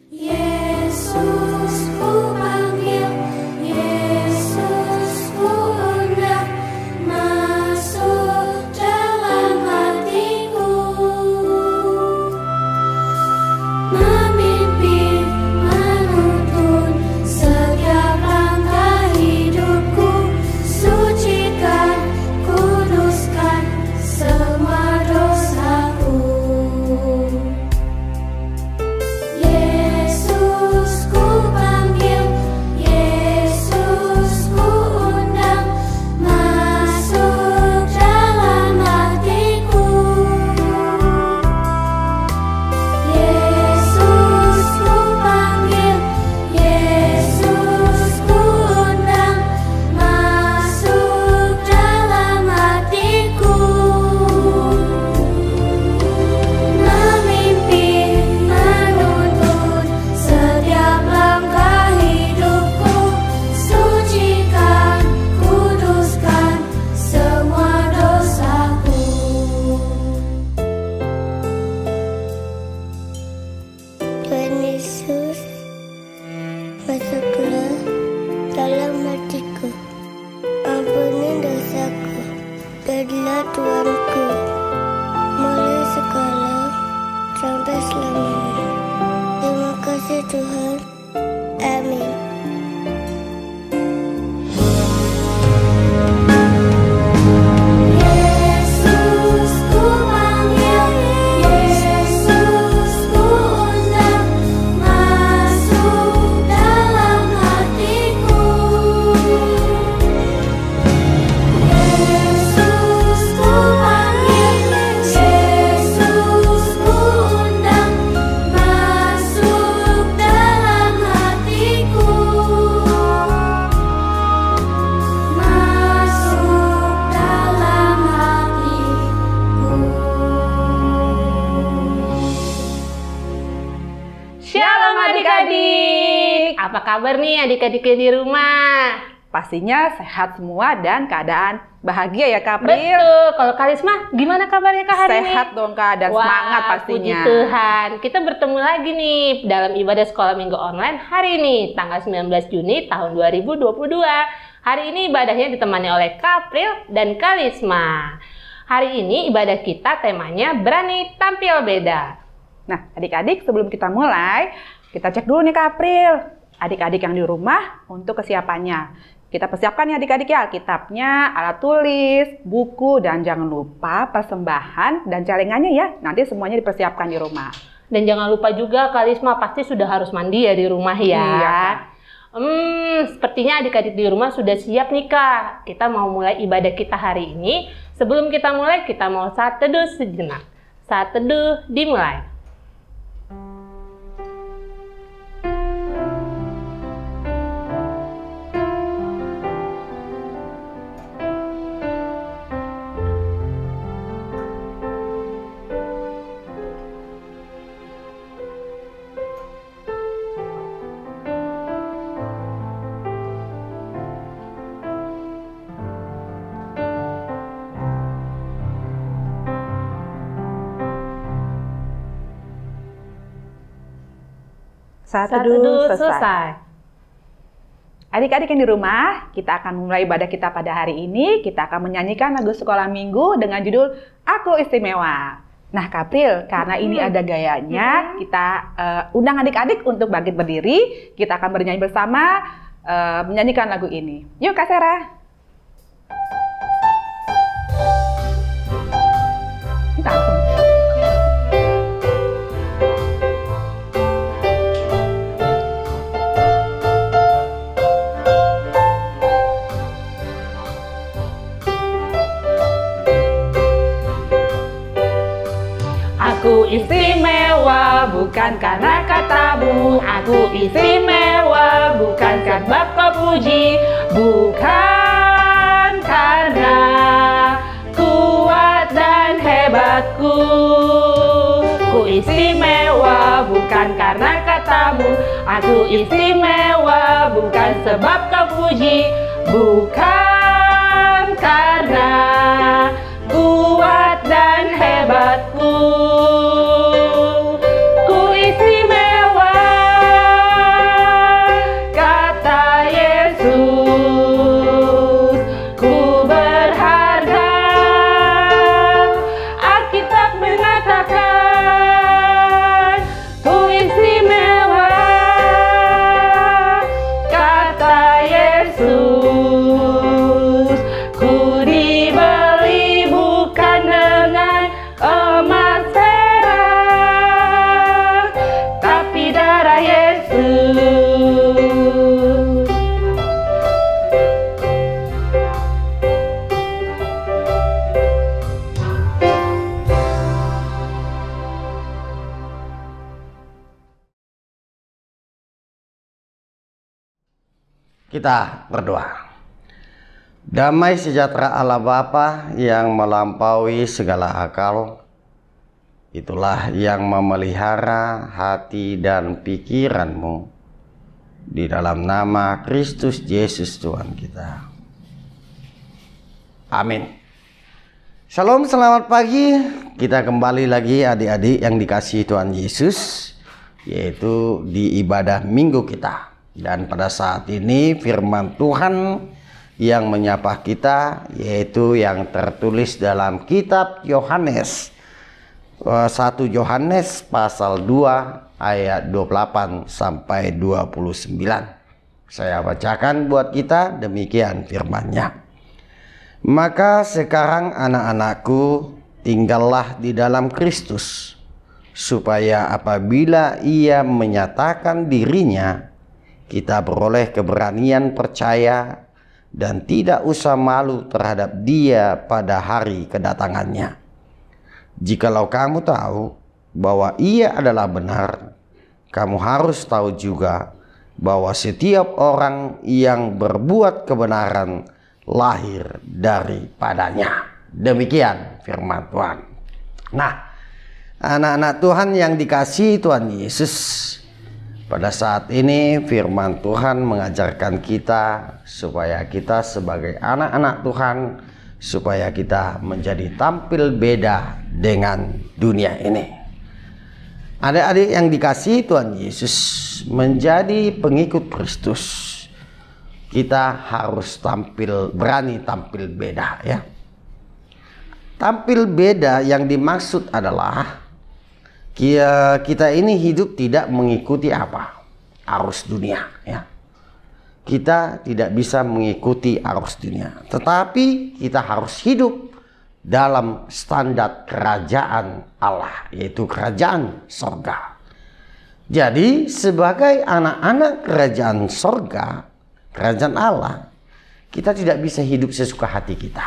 Yesus ku panggil, Yesus ku undang, masuk dalam hatiku, memimpin, menuntun setiap langkah hidupku, sucikan, kuduskan semua dosaku. Yesus ku panggil, Yesus ku undang, masuk dalam hatiku. Yesus ku panggil, Yesus ku undang, masuk dalam hatiku, memimpin, menuntun setiap langkah hidupku, sucikan, kuduskan semua dosaku. Tuhan Yesus, masuklah dalam hatiku, ampuni dosaku, jadilah Tuanku, mulai sekarang sampai selamanya. Terima kasih Tuhan, amin. Yesus ku panggil, Yesus ku undang, masuk dalam hatiku. Yesus ku panggil, Yesus ku undang, masuk dalam hatiku, masuk dalam hatiku. Shalom adik-adik. Apa kabar nih adik-adiknya di rumah? Pastinya sehat semua dan keadaan bahagia ya Kak April. Betul. Kalau Karisma gimana kabarnya Kak hari ini? Sehat dong Kak dan Wah, semangat pastinya. Puji Tuhan. Kita bertemu lagi nih dalam ibadah sekolah minggu online hari ini tanggal 19 Juni tahun 2022. Hari ini ibadahnya ditemani oleh Kak April dan Karisma. Hari ini ibadah kita temanya berani tampil beda. Nah adik-adik sebelum kita mulai, kita cek dulu nih Kak April. Adik-adik yang di rumah untuk kesiapannya. Kita persiapkan ya adik-adik ya Alkitabnya, alat tulis, buku, dan jangan lupa persembahan dan celengannya ya. Nanti semuanya dipersiapkan di rumah. Dan jangan lupa juga Karisma pasti sudah harus mandi ya di rumah ya. Iya, Kak. Sepertinya adik-adik di rumah sudah siap nih Kak. Kita mau mulai ibadah kita hari ini. Sebelum kita mulai, kita mau saat teduh sejenak. Saat teduh dimulai. Saat Saat teduh teduh selesai. selesai. Adik-adik yang di rumah, kita akan memulai ibadah kita pada hari ini. Kita akan menyanyikan lagu sekolah minggu dengan judul Aku Istimewa. Nah Kak April, karena ini ada gayanya, kita undang adik-adik untuk bangkit berdiri. Kita akan bernyanyi bersama, menyanyikan lagu ini. Yuk Kak Sarah. Kita langsung. Aku istimewa bukan karena katamu. Aku istimewa bukan sebab kau puji. Bukan karena kuat dan hebatku. Ku istimewa bukan karena katamu. Aku istimewa bukan sebab kau puji. Bukan karena kuat dan hebatku. Ku istimewa Kita berdoa. Damai sejahtera Allah Bapa yang melampaui segala akal, itulah yang memelihara hati dan pikiranmu di dalam nama Kristus Yesus Tuhan kita. Amin. Shalom, selamat pagi. Kita kembali lagi adik-adik yang dikasihi Tuhan Yesus, yaitu di ibadah minggu kita. Dan pada saat ini firman Tuhan yang menyapa kita, yaitu yang tertulis dalam kitab Yohanes, 1 Yohanes pasal 2 ayat 28 sampai 29. Saya bacakan buat kita, demikian firman-Nya. Maka sekarang anak-anakku, tinggallah di dalam Kristus, supaya apabila Ia menyatakan dirinya, kita beroleh keberanian percaya dan tidak usah malu terhadap Dia pada hari kedatangannya. Jikalau kamu tahu bahwa Ia adalah benar, kamu harus tahu juga bahwa setiap orang yang berbuat kebenaran lahir daripadanya. Demikian firman Tuhan. Nah, anak-anak Tuhan yang dikasihi Tuhan Yesus, pada saat ini firman Tuhan mengajarkan kita supaya kita sebagai anak-anak Tuhan, supaya kita menjadi tampil beda dengan dunia ini. Adik-adik yang dikasihi Tuhan Yesus, menjadi pengikut Kristus, kita harus berani tampil beda, ya. Tampil beda yang dimaksud adalah kita ini hidup tidak mengikuti arus dunia, ya. Kita tidak bisa mengikuti arus dunia, tetapi kita harus hidup dalam standar kerajaan Allah, yaitu kerajaan sorga. Jadi sebagai anak-anak kerajaan sorga, kerajaan Allah, kita tidak bisa hidup sesuka hati kita.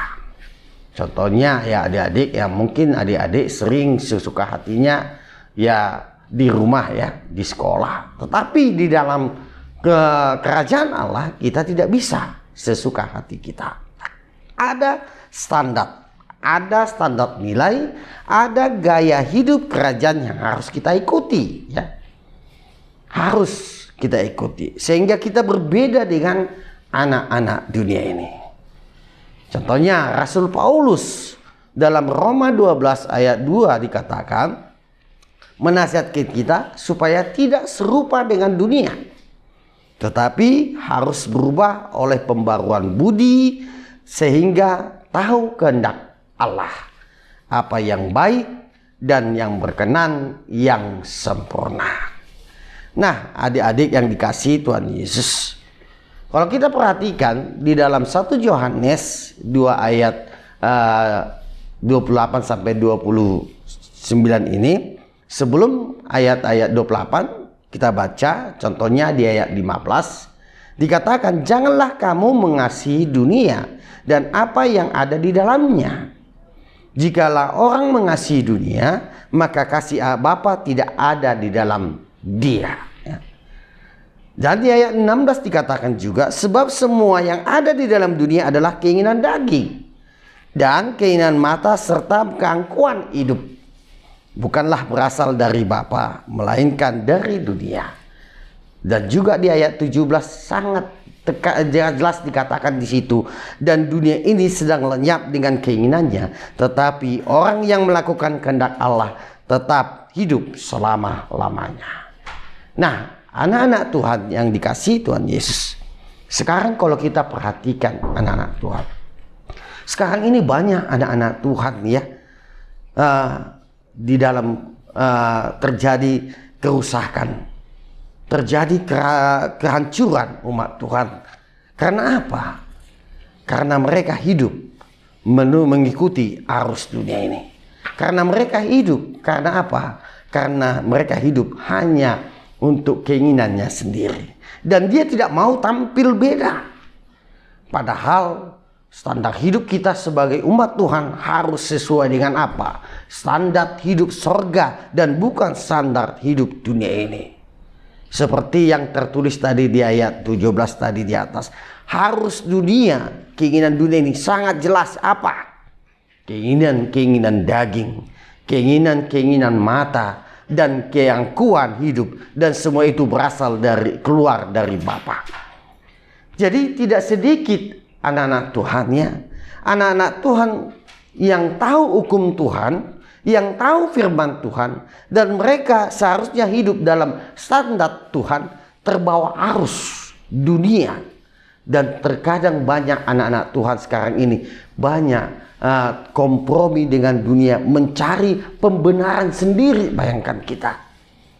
Contohnya ya adik-adik, ya mungkin adik-adik sering sesuka hatinya ya di rumah, ya di sekolah, tetapi di dalam kerajaan Allah kita tidak bisa sesuka hati kita. Ada standar nilai, ada gaya hidup kerajaan yang harus kita ikuti, ya. Harus kita ikuti sehingga kita berbeda dengan anak-anak dunia ini. Contohnya Rasul Paulus dalam Roma 12 ayat 2 dikatakan, menasihatkan kita supaya tidak serupa dengan dunia, tetapi harus berubah oleh pembaruan budi sehingga tahu kehendak Allah, apa yang baik dan yang berkenan, yang sempurna. Nah, adik-adik yang dikasihi Tuhan Yesus, kalau kita perhatikan di dalam 1 Yohanes 2 ayat 28 sampai 29 ini, sebelum ayat-ayat 28 kita baca, contohnya di ayat 15 dikatakan, janganlah kamu mengasihi dunia dan apa yang ada di dalamnya. Jikalau orang mengasihi dunia, maka kasih Bapa tidak ada di dalam dia. Dan di ayat 16 dikatakan juga, sebab semua yang ada di dalam dunia adalah keinginan daging dan keinginan mata serta keangkuhan hidup, bukanlah berasal dari Bapa, melainkan dari dunia. Dan juga di ayat 17 sangat jelas dikatakan di situ, dan dunia ini sedang lenyap dengan keinginannya, tetapi orang yang melakukan kehendak Allah tetap hidup selama-lamanya. Nah, anak-anak Tuhan yang dikasihi Tuhan Yesus, sekarang kalau kita perhatikan anak-anak Tuhan, sekarang ini banyak anak-anak Tuhan, ya, di dalam terjadi kerusakan, terjadi kehancuran umat Tuhan. Karena apa? Karena mereka hidup mengikuti arus dunia ini. Karena mereka hidup, karena apa? Karena mereka hidup hanya untuk keinginannya sendiri, dan dia tidak mau tampil beda. Padahal standar hidup kita sebagai umat Tuhan harus sesuai dengan apa? Standar hidup sorga dan bukan standar hidup dunia ini. Seperti yang tertulis tadi di ayat 17 tadi di atas. Harus dunia, keinginan dunia ini sangat jelas apa? Keinginan-keinginan daging, keinginan-keinginan mata, dan keangkuhan hidup. Dan semua itu berasal keluar dari Bapa. Jadi tidak sedikit anak-anak Tuhan ya. Anak-anak Tuhan yang tahu hukum Tuhan, yang tahu firman Tuhan, dan mereka seharusnya hidup dalam standar Tuhan, terbawa arus dunia. Dan terkadang banyak anak-anak Tuhan sekarang ini banyak kompromi dengan dunia, mencari pembenaran sendiri. Bayangkan kita,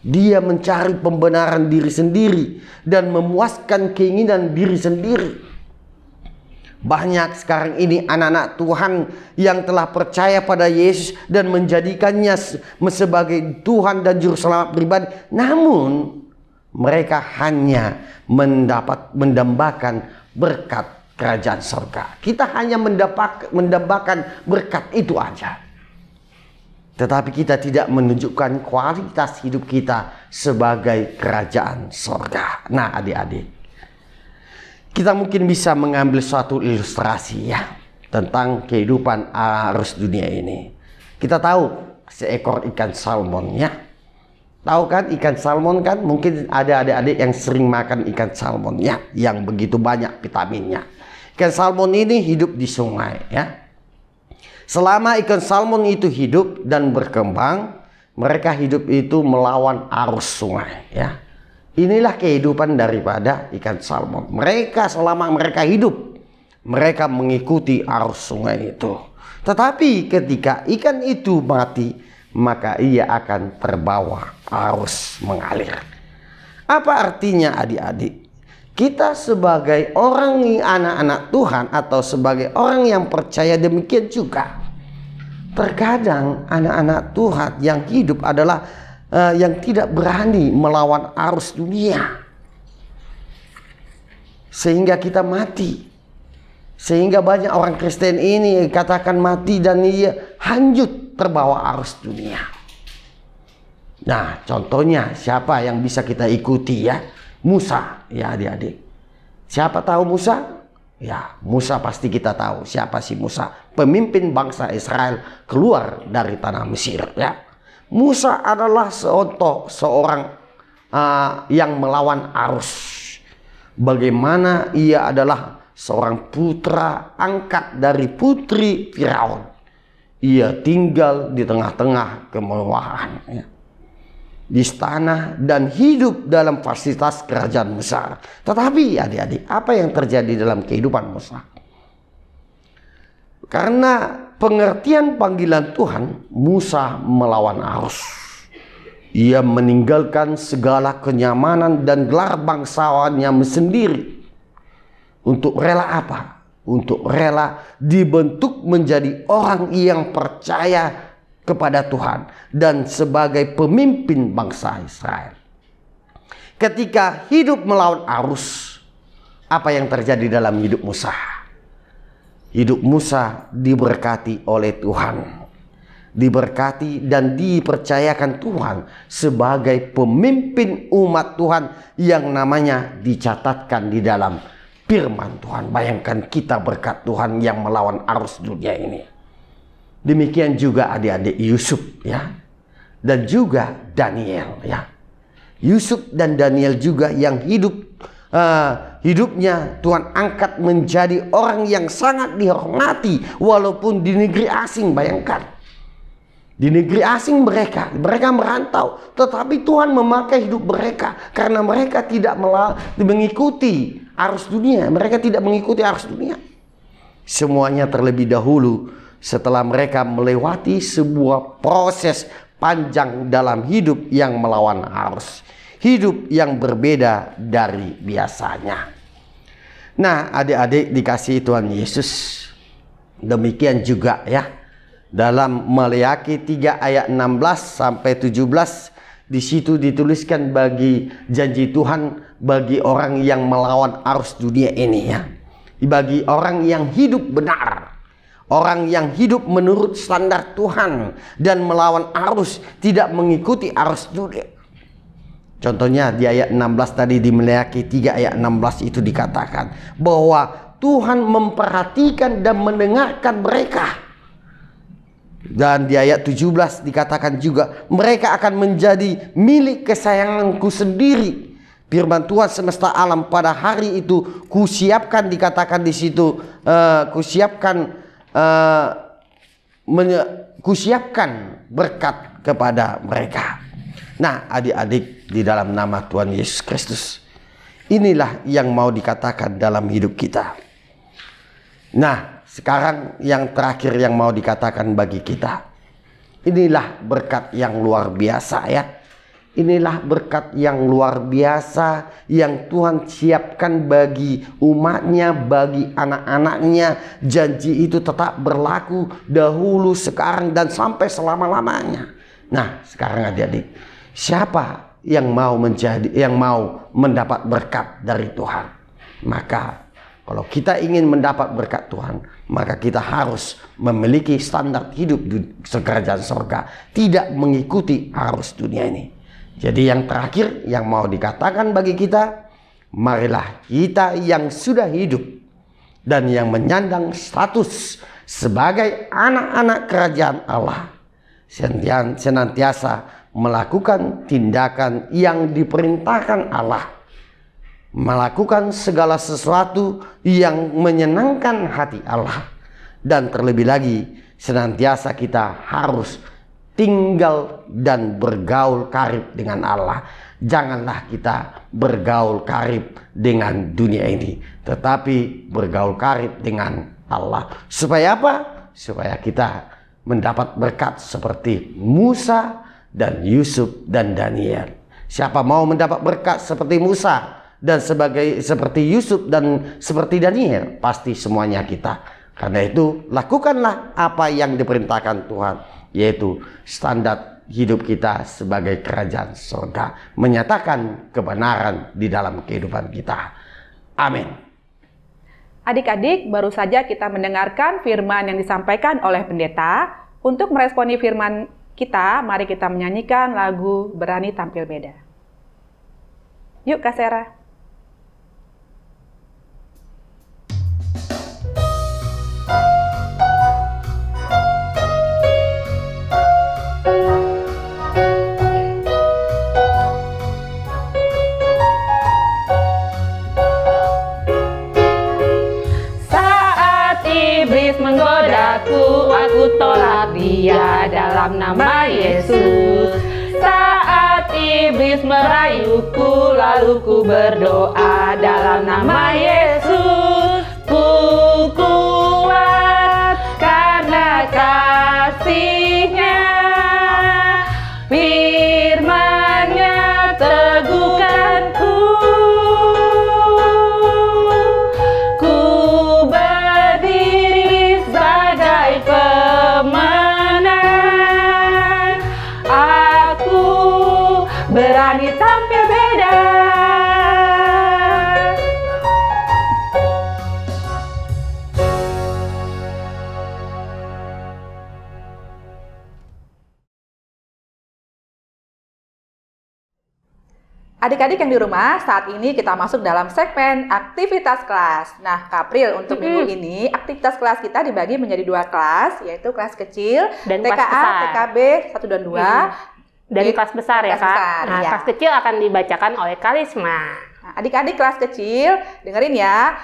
dia mencari pembenaran diri sendiri dan memuaskan keinginan diri sendiri. Banyak sekarang ini anak-anak Tuhan yang telah percaya pada Yesus dan menjadikannya sebagai Tuhan dan Juru Selamat pribadi. Namun mereka hanya mendambakan berkat kerajaan surga. Kita hanya mendambakan berkat itu aja. Tetapi kita tidak menunjukkan kualitas hidup kita sebagai kerajaan surga. Nah adik-adik, kita mungkin bisa mengambil suatu ilustrasi ya tentang kehidupan arus dunia ini. Kita tahu seekor ikan salmon ya. Tahu kan ikan salmon kan? Mungkin ada adik-adik yang sering makan ikan salmon ya, yang begitu banyak vitaminnya. Ikan salmon ini hidup di sungai ya. Selama ikan salmon itu hidup dan berkembang, mereka hidup itu melawan arus sungai ya. Inilah kehidupan daripada ikan salmon. Mereka selama mereka hidup, mereka mengikuti arus sungai itu. Tetapi ketika ikan itu mati, maka ia akan terbawa arus mengalir. Apa artinya adik-adik? Kita sebagai orang anak-anak Tuhan atau sebagai orang yang percaya demikian juga. Terkadang anak-anak Tuhan yang hidup adalah yang tidak berani melawan arus dunia, sehingga kita mati. Sehingga banyak orang Kristen ini katakan mati dan ia hanyut terbawa arus dunia. Nah contohnya siapa yang bisa kita ikuti ya? Musa ya adik-adik. Siapa tahu Musa? Ya Musa pasti kita tahu. Siapa sih Musa? Pemimpin bangsa Israel keluar dari tanah Mesir ya. Musa adalah seorang yang melawan arus. Bagaimana ia adalah seorang putra angkat dari putri Firaun. Ia tinggal di tengah-tengah kemewahan ya, di istana dan hidup dalam fasilitas kerajaan besar. Tetapi adik-adik, apa yang terjadi dalam kehidupan Musa? Karena pengertian panggilan Tuhan, Musa melawan arus. Ia meninggalkan segala kenyamanan dan gelar bangsawannya sendiri. Untuk rela apa? Untuk rela dibentuk menjadi orang yang percaya kepada Tuhan dan sebagai pemimpin bangsa Israel. Ketika hidup melawan arus, apa yang terjadi dalam hidup Musa? Hidup Musa diberkati oleh Tuhan, diberkati dan dipercayakan Tuhan sebagai pemimpin umat Tuhan yang namanya dicatatkan di dalam firman Tuhan. Bayangkan kita berkat Tuhan yang melawan arus dunia ini. Demikian juga adik-adik Yusuf ya, dan juga Daniel ya. Yusuf dan Daniel juga yang hidupnya Tuhan angkat menjadi orang yang sangat dihormati walaupun di negeri asing. Bayangkan, di negeri asing mereka merantau, tetapi Tuhan memakai hidup mereka karena mereka tidak mengikuti arus dunia. Mereka tidak mengikuti arus dunia. Semuanya terlebih dahulu setelah mereka melewati sebuah proses panjang dalam hidup yang melawan arus, hidup yang berbeda dari biasanya. Nah adik-adik dikasihi Tuhan Yesus, demikian juga ya dalam Maleakhi 3 ayat 16 sampai 17, di situ dituliskan bagi janji Tuhan bagi orang yang melawan arus dunia ini ya, bagi orang yang hidup benar, orang yang hidup menurut standar Tuhan dan melawan arus, tidak mengikuti arus dunia. Contohnya di ayat 16 tadi, di Maleakhi 3 ayat 16 itu dikatakan bahwa Tuhan memperhatikan dan mendengarkan mereka. Dan di ayat 17 dikatakan juga mereka akan menjadi milik kesayanganku sendiri. Firman Tuhan semesta alam pada hari itu kusiapkan, dikatakan di situ, kusiapkan berkat kepada mereka. Nah, adik-adik, di dalam nama Tuhan Yesus Kristus, inilah yang mau dikatakan dalam hidup kita. Nah, sekarang yang terakhir yang mau dikatakan bagi kita, inilah berkat yang luar biasa ya. Inilah berkat yang luar biasa yang Tuhan siapkan bagi umatnya, bagi anak-anaknya. Janji itu tetap berlaku dahulu, sekarang, dan sampai selama-lamanya. Nah, sekarang adik-adik, siapa yang mau mendapat berkat dari Tuhan? Maka kalau kita ingin mendapat berkat Tuhan, maka kita harus memiliki standar hidup di kerajaan surga, tidak mengikuti arus dunia ini. Jadi yang terakhir yang mau dikatakan bagi kita, marilah kita yang sudah hidup dan yang menyandang status sebagai anak-anak kerajaan Allah, senantiasa melakukan tindakan yang diperintahkan Allah, melakukan segala sesuatu yang menyenangkan hati Allah, dan terlebih lagi senantiasa kita harus tinggal dan bergaul karib dengan Allah. Janganlah kita bergaul karib dengan dunia ini, tetapi bergaul karib dengan Allah. Supaya apa? Supaya kita mendapat berkat seperti Musa dan Yusuf dan Daniel. Siapa mau mendapat berkat seperti Musa dan seperti Yusuf dan seperti Daniel, pasti semuanya kita. Karena itu lakukanlah apa yang diperintahkan Tuhan, yaitu standar hidup kita sebagai kerajaan surga, menyatakan kebenaran di dalam kehidupan kita. Amin. Adik-adik, baru saja kita mendengarkan firman yang disampaikan oleh pendeta. Untuk meresponi firman kita, mari kita menyanyikan lagu Berani Tampil Beda. Yuk Kak Sera. Aku tolak dia dalam nama Yesus. Saat iblis merayuku, lalu ku berdoa dalam nama Yesus. Ku kuat karena kasih-Nya, firman-Nya teguhkanku. Ku berdiri sebagai pemenang. Aku berani tampil beda. Adik-adik yang di rumah, saat ini kita masuk dalam segmen aktivitas kelas. Nah, Kapril, untuk minggu ini aktivitas kelas kita dibagi menjadi 2 kelas, yaitu kelas kecil Dan TKA, kelas besar. TKB 1 dan 2. Dan kelas besar ya kelas Kak. besar, Nah, ya. kelas kecil akan dibacakan oleh Kalisma. Nah, adik-adik kelas kecil, dengerin ya.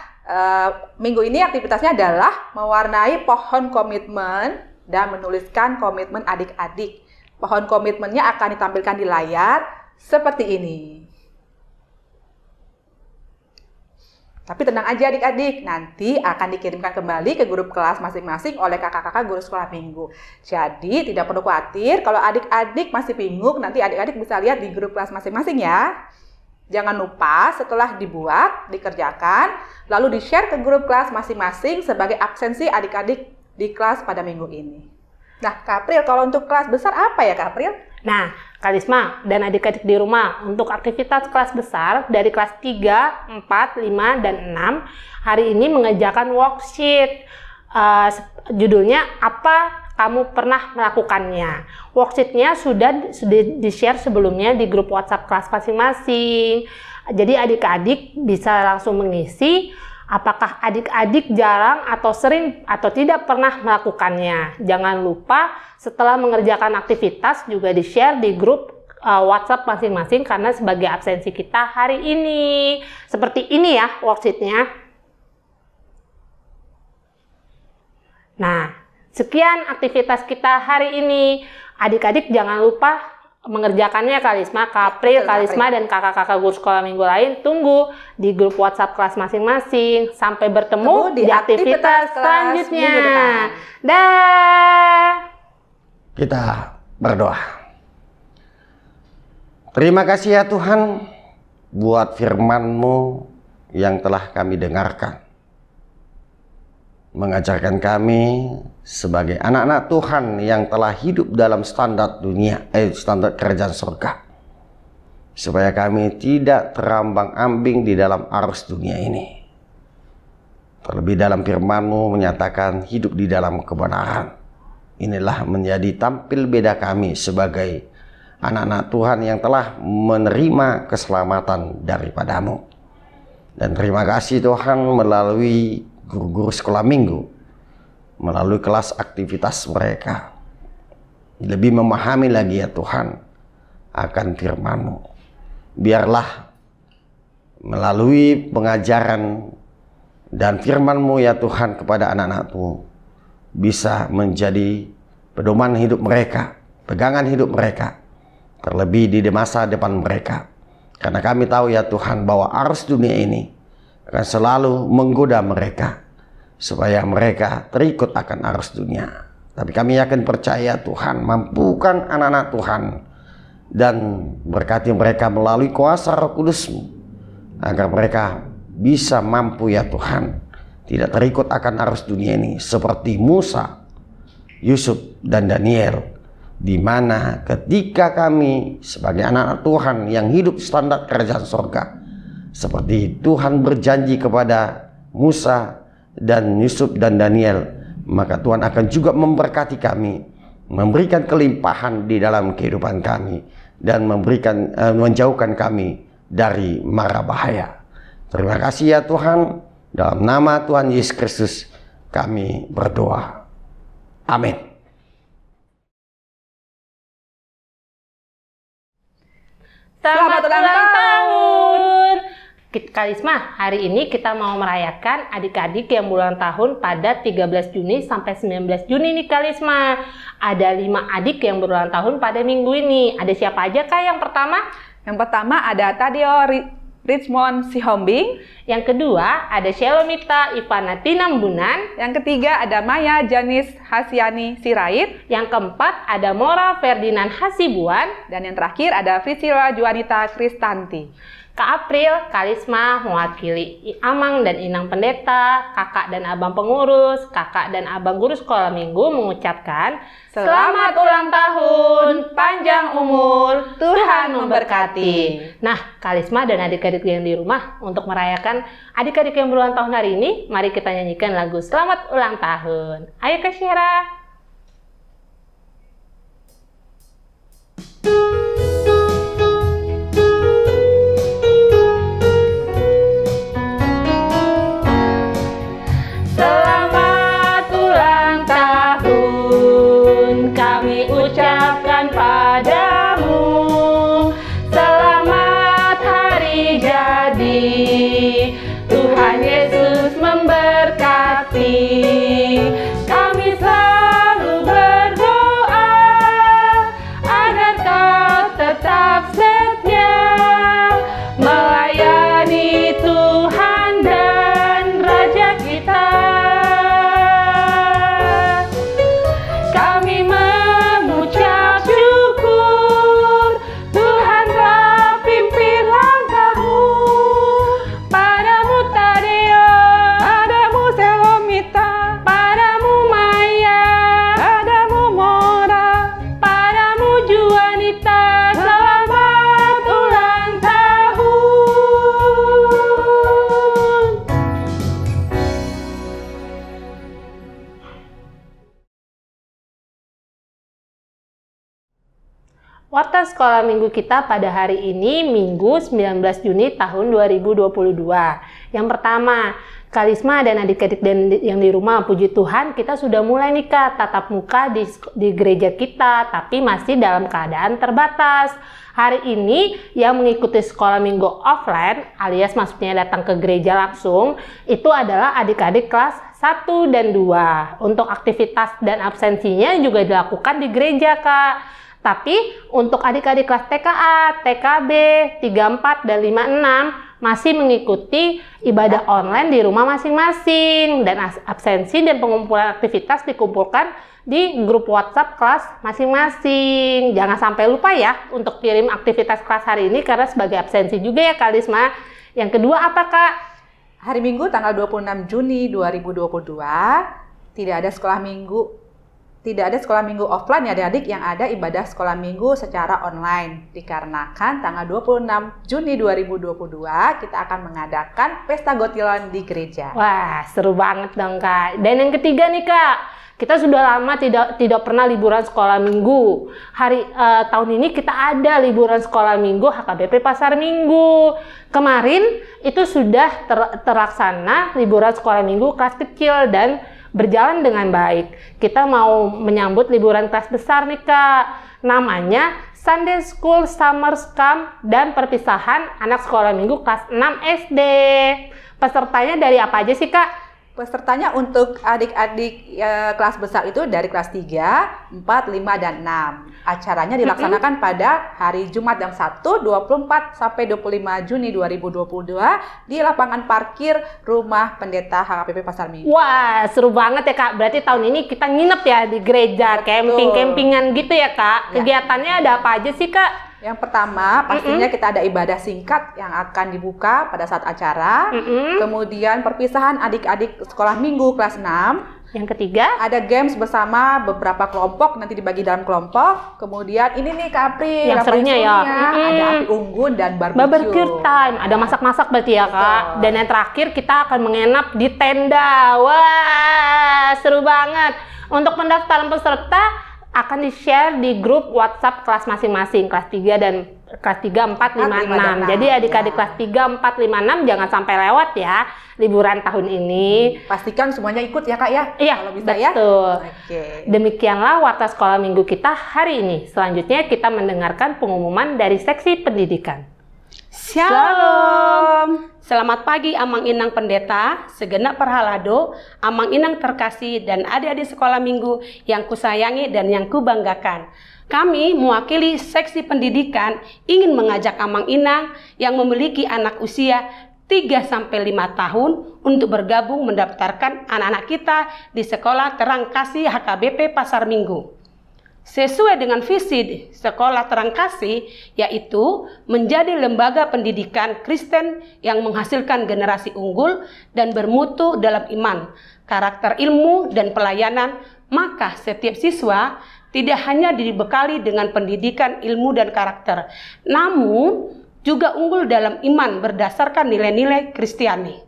Minggu ini aktivitasnya adalah mewarnai pohon komitmen dan menuliskan komitmen adik-adik. Pohon komitmennya akan ditampilkan di layar seperti ini. Tapi tenang aja adik-adik, nanti akan dikirimkan kembali ke grup kelas masing-masing oleh kakak-kakak guru sekolah minggu. Jadi tidak perlu khawatir kalau adik-adik masih bingung, nanti adik-adik bisa lihat di grup kelas masing-masing ya. Jangan lupa setelah dibuat, dikerjakan, lalu di-share ke grup kelas masing-masing sebagai absensi adik-adik di kelas pada minggu ini. Nah, Kapril, kalau untuk kelas besar apa ya Kapril? Nah, Kalisma dan adik-adik di rumah, untuk aktivitas kelas besar dari kelas 3, 4, 5, dan 6 hari ini mengerjakan worksheet. Judulnya apa kamu pernah melakukannya? Worksheet-nya sudah di-share sebelumnya di grup WhatsApp kelas masing-masing. Jadi adik-adik bisa langsung mengisi apakah adik-adik jarang atau sering atau tidak pernah melakukannya. Jangan lupa setelah mengerjakan aktivitas juga di-share di grup WhatsApp masing-masing karena sebagai absensi kita hari ini. Seperti ini ya worksheet-nya. Nah, sekian aktivitas kita hari ini. Adik-adik jangan lupa mengerjakannya Kalisma, Kapril, Kalisma, dan kakak-kakak guru sekolah minggu lain. Tunggu di grup WhatsApp kelas masing-masing. Sampai bertemu di aktivitas selanjutnya. Dah. Kita berdoa. Terima kasih ya Tuhan buat firman-Mu yang telah kami dengarkan. Mengajarkan kami sebagai anak-anak Tuhan yang telah hidup dalam standar dunia, standar kerajaan surga. Supaya kami tidak terambang-ambing di dalam arus dunia ini. Terlebih dalam firman-Mu menyatakan hidup di dalam kebenaran. Inilah menjadi tampil beda kami sebagai anak-anak Tuhan yang telah menerima keselamatan daripada-Mu. Dan terima kasih Tuhan melalui guru-guru sekolah minggu, melalui kelas aktivitas mereka, lebih memahami lagi ya Tuhan akan firman-Mu. Biarlah melalui pengajaran dan firman-Mu ya Tuhan kepada anak-anak-Mu bisa menjadi pedoman hidup mereka, pegangan hidup mereka, terlebih di masa depan mereka. Karena kami tahu ya Tuhan bahwa arus dunia ini akan selalu menggoda mereka supaya mereka terikut akan arus dunia. Tapi kami yakin percaya Tuhan mampukan anak-anak Tuhan dan berkati mereka melalui kuasa Roh Kudus-Mu agar mereka bisa mampu ya Tuhan tidak terikut akan arus dunia ini seperti Musa, Yusuf, dan Daniel, di mana ketika kami sebagai anak-anak Tuhan yang hidup standar kerajaan surga, seperti Tuhan berjanji kepada Musa dan Yusuf dan Daniel, maka Tuhan akan juga memberkati kami, memberikan kelimpahan di dalam kehidupan kami, dan menjauhkan kami dari mara bahaya. Terima kasih ya Tuhan. Dalam nama Tuhan Yesus Kristus kami berdoa. Amin. Selamat ulang tahun. Kalisma, hari ini kita mau merayakan adik-adik yang berulang tahun pada 13 Juni sampai 19 Juni nih Kalisma. Ada 5 adik yang berulang tahun pada minggu ini. Ada siapa aja Kak yang pertama? Yang pertama ada Tadio Richmond Sihombing. Yang kedua ada Shelomita Ivana Tinambunan. Yang ketiga ada Maya Janis Hasiani Sirait. Yang keempat ada Mora Ferdinand Hasibuan. Dan yang terakhir ada Priscilla Juanita Kristanti. Kak April, Kalisma mewakili Amang dan Inang Pendeta, kakak dan abang pengurus, kakak dan abang guru sekolah minggu mengucapkan selamat ulang tahun, panjang umur, Tuhan memberkati. Nah, Kalisma dan adik-adik yang di rumah, untuk merayakan adik-adik yang berulang tahun hari ini, mari kita nyanyikan lagu Selamat Ulang Tahun. Ayo Kak Syera. Ucapkan padamu selamat hari jadi, Tuhan Yesus memberkati. Kami selalu berdoa agar kau Warta sekolah minggu kita pada hari ini Minggu 19 Juni tahun 2022. Yang pertama, Kalisma dan adik-adik yang di rumah, puji Tuhan kita sudah mulai nih Kak tatap muka di gereja kita, tapi masih dalam keadaan terbatas. Hari ini yang mengikuti sekolah minggu offline alias maksudnya datang ke gereja langsung itu adalah adik-adik kelas 1 dan 2. Untuk aktivitas dan absensinya juga dilakukan di gereja Kak. Tapi untuk adik-adik kelas TKA, TKB, 34 dan 56 masih mengikuti ibadah online di rumah masing-masing dan absensi dan pengumpulan aktivitas dikumpulkan di grup WhatsApp kelas masing-masing. Jangan sampai lupa ya untuk kirim aktivitas kelas hari ini karena sebagai absensi juga ya Kak Lisma. Yang kedua apa Kak? Hari Minggu tanggal 26 Juni 2022 tidak ada sekolah minggu offline ya adik-adik, yang ada ibadah sekolah minggu secara online. Dikarenakan tanggal 26 Juni 2022 kita akan mengadakan pesta gotilon di gereja. Wah, seru banget dong Kak. Dan yang ketiga nih Kak, kita sudah lama tidak pernah liburan sekolah minggu. Tahun ini kita ada liburan sekolah minggu HKBP Pasar Minggu. Kemarin itu sudah terlaksana liburan sekolah minggu kelas kecil dan berjalan dengan baik. Kita mau menyambut liburan kelas besar nih Kak. Namanya Sunday School Summer Camp dan perpisahan anak sekolah minggu kelas 6 SD. Pesertanya dari apa aja sih Kak? Pesertanya untuk adik-adik kelas besar itu dari kelas 3, 4, 5, dan 6. Acaranya dilaksanakan pada hari Jumat jam 1, 24 sampai 25 Juni 2022 di lapangan parkir Rumah Pendeta HKBP Pasar Minggu. Wah, seru banget ya Kak. Berarti tahun ini kita nginep ya di gereja, camping-campingan gitu ya Kak. Ya. Kegiatannya ada apa aja sih Kak? Yang pertama, pastinya kita ada ibadah singkat yang akan dibuka pada saat acara. Kemudian perpisahan adik-adik sekolah minggu kelas 6. Yang ketiga, ada games bersama beberapa kelompok, nanti dibagi dalam kelompok. Kemudian ini nih Kak April, yang serunya ya. Ada api unggun dan barbecue time. Ada masak-masak berarti ya Kak. Dan yang terakhir kita akan menginap di tenda. Wah, seru banget. Untuk pendaftaran peserta akan di-share di grup WhatsApp kelas masing-masing, kelas 3 dan kelas 3, 4, 5, 6. Jadi adik-adik kelas 3, 4, 5, 6 jangan sampai lewat ya liburan tahun ini. Pastikan semuanya ikut ya Kak ya? Iya, kalau bisa betul. Ya. Oke. Demikianlah Warta Sekolah Minggu kita hari ini. Selanjutnya kita mendengarkan pengumuman dari seksi pendidikan. Shalom. Selamat pagi Amang Inang Pendeta, segenap perhalado, Amang Inang terkasih dan adik-adik sekolah minggu yang kusayangi dan yang kubanggakan. Kami mewakili seksi pendidikan ingin mengajak Amang Inang yang memiliki anak usia 3-5 tahun untuk bergabung mendaftarkan anak-anak kita di Sekolah Terang Kasih HKBP Pasar Minggu. Sesuai dengan visi Sekolah Terang Kasih, yaitu menjadi lembaga pendidikan Kristen yang menghasilkan generasi unggul dan bermutu dalam iman, karakter ilmu, dan pelayanan, maka setiap siswa tidak hanya dibekali dengan pendidikan ilmu dan karakter, namun juga unggul dalam iman berdasarkan nilai-nilai Kristiani.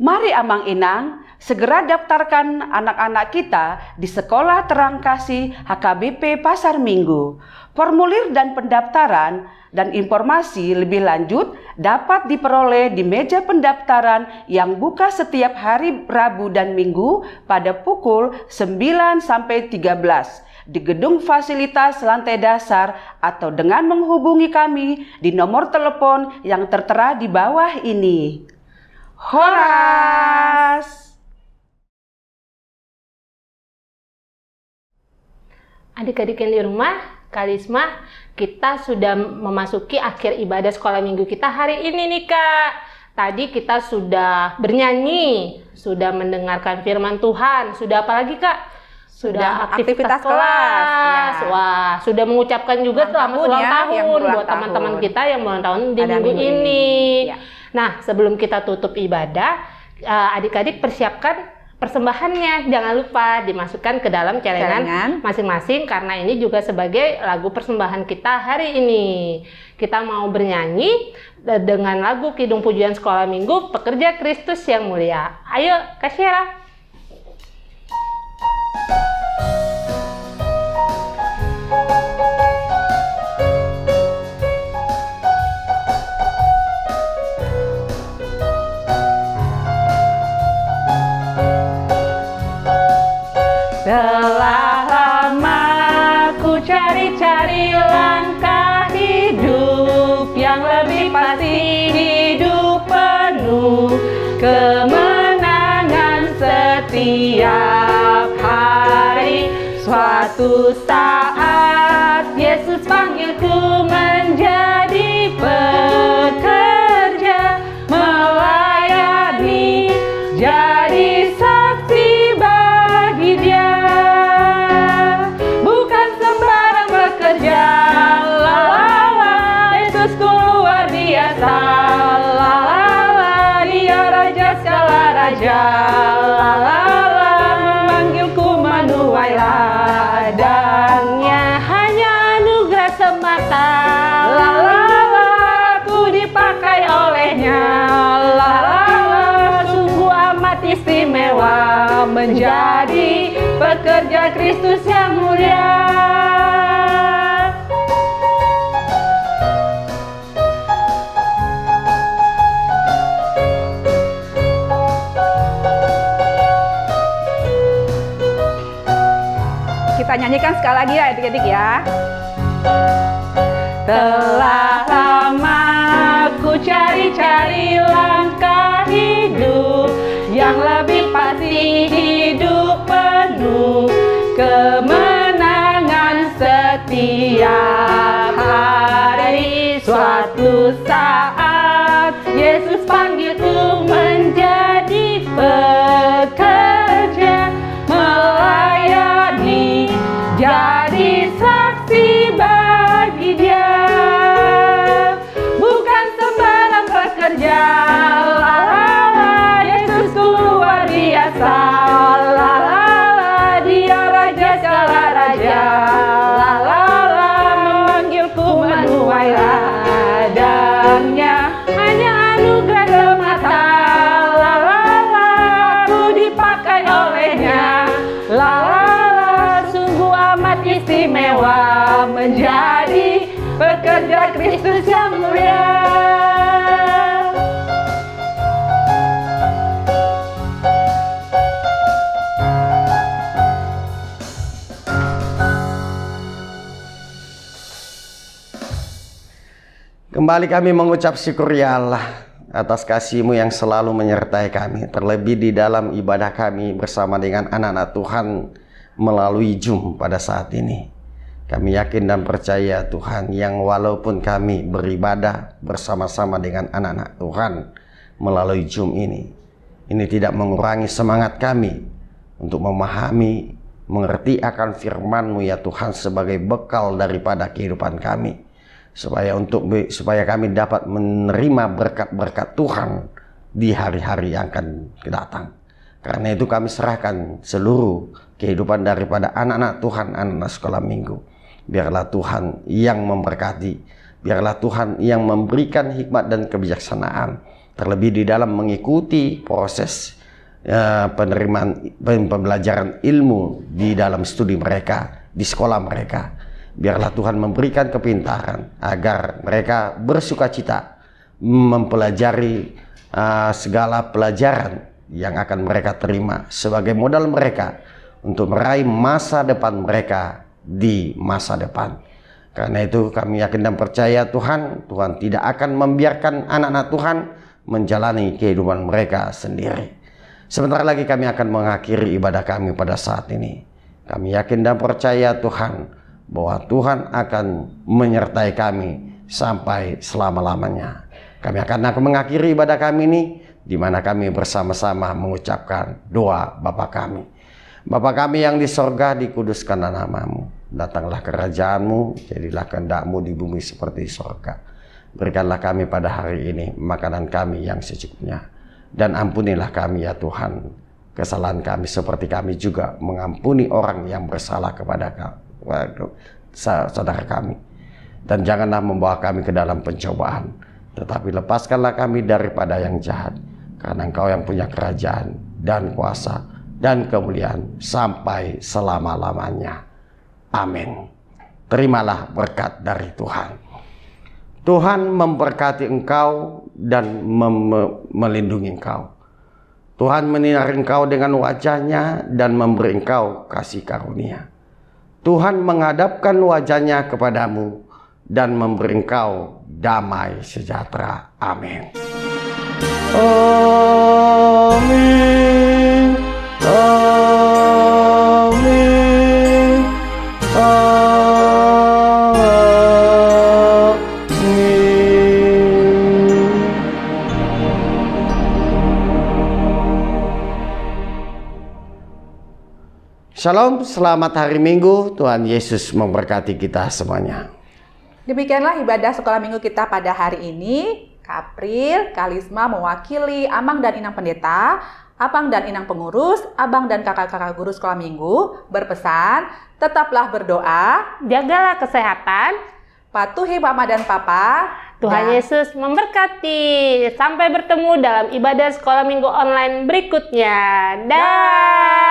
Mari Amang Inang segera daftarkan anak-anak kita di Sekolah Terang Kasih HKBP Pasar Minggu. Formulir dan pendaftaran dan informasi lebih lanjut dapat diperoleh di meja pendaftaran yang buka setiap hari Rabu dan Minggu pada pukul 9 sampai 13 di gedung fasilitas lantai dasar atau dengan menghubungi kami di nomor telepon yang tertera di bawah ini. Horas! Adik-adik yang di rumah, Kalisma, kita sudah memasuki akhir ibadah sekolah minggu kita hari ini nih Kak. Tadi kita sudah bernyanyi, sudah mendengarkan firman Tuhan, sudah apa lagi Kak? Sudah aktivitas kelas. Ya. Wah, sudah mengucapkan juga selamat ulang tahun buat teman-teman kita yang ulang tahun di minggu ini. Ya. Nah, sebelum kita tutup ibadah, adik-adik persiapkan persembahannya. Jangan lupa dimasukkan ke dalam celengan masing-masing karena ini juga sebagai lagu persembahan kita hari ini. Kita mau bernyanyi dengan lagu Kidung Pujian Sekolah Minggu, Pekerja Kristus yang Mulia. Ayo, Kak Syera. Telah lama ku cari-cari langkah hidup yang lebih pasti, hidup penuh kemenangan setiap hari. Suatu saat Yesus panggilku menjadi pekerja, melayani, jadi saksi bagi Dia. Bukan sembarang bekerja, la la la, Yesusku luar biasa, la la la, Dia raja segala raja, la la la, memanggilku menuai ladangnya, hanya anugerah semata, la la la, aku dipakai olehnya, la la la, sungguh amat istimewa menjadi pekerja Kristus yang mulia. Kita nyanyikan sekali lagi ya adik-adik ya. Telah lama ku cari-cari langkah hidup yang lebih pasti, hidup penuh kemenangan setiap hari. Suatu saat Yesus panggilku menjadi pekerja, melayani, jadi saksi bagi Dia. Bukan sembarang pekerja, la la la, Yesus luar biasa, la la la, Dia raja segala raja, la la la, memanggilku menuai ladangnya, hanya anugerah semata, la la la, aku dipakai olehnya, la la la, sungguh amat istimewa menjadi pekerja Kristus yang mulia. Kembali kami mengucap syukur ya Allah atas kasih-Mu yang selalu menyertai kami, terlebih di dalam ibadah kami bersama dengan anak-anak Tuhan melalui Zoom pada saat ini. Kami yakin dan percaya Tuhan, yang walaupun kami beribadah bersama-sama dengan anak-anak Tuhan melalui Zoom ini tidak mengurangi semangat kami untuk memahami, mengerti akan firman-Mu ya Tuhan sebagai bekal daripada kehidupan kami, supaya kami dapat menerima berkat-berkat Tuhan di hari-hari yang akan datang. Karena itu kami serahkan seluruh kehidupan daripada anak-anak Tuhan, anak-anak sekolah minggu. Biarlah Tuhan yang memberkati, biarlah Tuhan yang memberikan hikmat dan kebijaksanaan, terlebih di dalam mengikuti proses penerimaan pembelajaran ilmu di dalam studi mereka, di sekolah mereka. Biarlah Tuhan memberikan kepintaran agar mereka bersukacita mempelajari segala pelajaran yang akan mereka terima sebagai modal mereka untuk meraih masa depan mereka di masa depan. Karena itu kami yakin dan percaya Tuhan tidak akan membiarkan anak-anak Tuhan menjalani kehidupan mereka sendiri. Sebentar lagi kami akan mengakhiri ibadah kami pada saat ini. Kami yakin dan percaya Tuhan bahwa Tuhan akan menyertai kami sampai selama-lamanya. Kami akan mengakhiri ibadah kami ini, di mana kami bersama-sama mengucapkan doa Bapa kami. Bapa kami yang di sorga, dikuduskanlah nama-Mu. Datanglah kerajaan-Mu, jadilah kehendak-Mu di bumi seperti di sorga. Berikanlah kami pada hari ini makanan kami yang secukupnya. Dan ampunilah kami ya Tuhan kesalahan kami, seperti kami juga mengampuni orang yang bersalah kepada saudara kami. Dan janganlah membawa kami ke dalam pencobaan, tetapi lepaskanlah kami daripada yang jahat. Karena Engkau yang punya kerajaan dan kuasa dan kemuliaan sampai selama-lamanya. Amin. Terimalah berkat dari Tuhan. Tuhan memberkati engkau dan melindungi engkau. Tuhan menyinari engkau dengan wajahnya dan memberi engkau kasih karunia. Tuhan menghadapkan wajahnya kepadamu dan memberi engkau damai sejahtera. Amin. Amin. Amin. Shalom, selamat hari Minggu. Tuhan Yesus memberkati kita semuanya. Demikianlah ibadah sekolah minggu kita pada hari ini. Kapril, Kalisma mewakili Amang dan Inang Pendeta, Abang dan Inang Pengurus, Abang dan kakak-kakak guru sekolah minggu berpesan, tetaplah berdoa, Jagalah kesehatan, patuhi Mama dan Papa. Tuhan Yesus memberkati. Sampai bertemu dalam ibadah sekolah minggu online berikutnya. Dah.